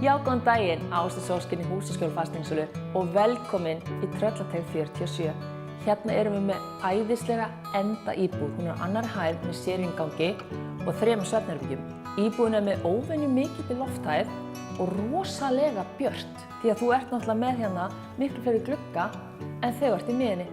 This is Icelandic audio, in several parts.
Já, góðan daginn, Ásta Sólskin í Húsaskjól fasteignasölu og velkomin í Tröllateig 47. Hérna erum við með æðislega enda íbúð. Hún er á annarri hæð með sérinngangi og 3 svefnherbergjum. Íbúðin er með óvenju mikilli lofthæð og rosalega björt því að þú ert náttúrulega með hérna miklu fleiri glugga en þegar þú ert í miðjunni.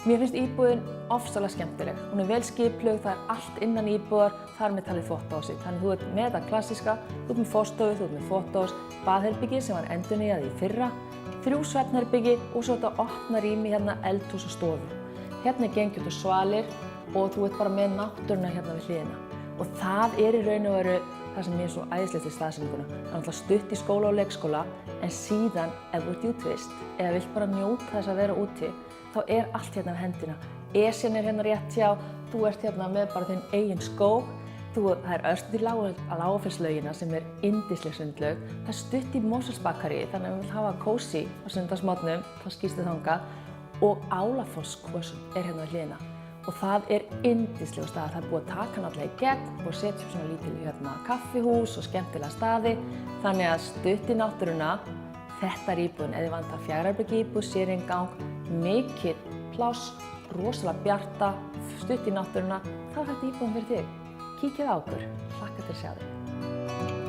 Mér finnst íbúðin ofsalega skemmtileg. Hún er vel skipulögð, það er allt innan íbúðar, þar með talið þvottahúsið. Þannig þú ert með þetta klassíska, þú ert með forstofu, þú ert með þvottahús, baðherbyggi sem var endurnýjað í fyrra, 3 svefnherbyggi og svo þetta opna rými hérna eldhús og stofu. Hérna er gengið út svalir og þú ert bara með náttúruna hérna við hliðina. Og það er í raun og veru það sem er svo æðislegt við staðsetninguna. Það er náttúrulega stutt í skóla og leikskóla, en síðan ef þú ert í útivist eða vilt bara njóta þess að vera úti, þá er allt hérna við hendina. Esjan er hérna rétt hjá, þú ert hérna með bara þinn eigin skóg. Það er örstuð í Lágafellslaugina sem er yndisleg sundlaug. Það er stutt í Mosfellsbakarí, þannig að ef þú vilt hafa kósí á sunnudagsmorgnum, þá skýstu þangað. Og Álafossskvössun er hérna við hliðina. Og það er yndislegur stað. Það er búið að taka hann alltaf í gegn, búið að setja upp svona lítil kaffihús og skemmtilega staði. Þannig að stutt í náttúruna, þetta er íbúðin. Ef þið vantar 4 herbergja íbúð, sérinngang, mikið pláss, rosalega bjarta, stutt í náttúruna, þá er þetta íbúðin fyrir þig. Kíkið á okkur, hlakka til að sjá þig.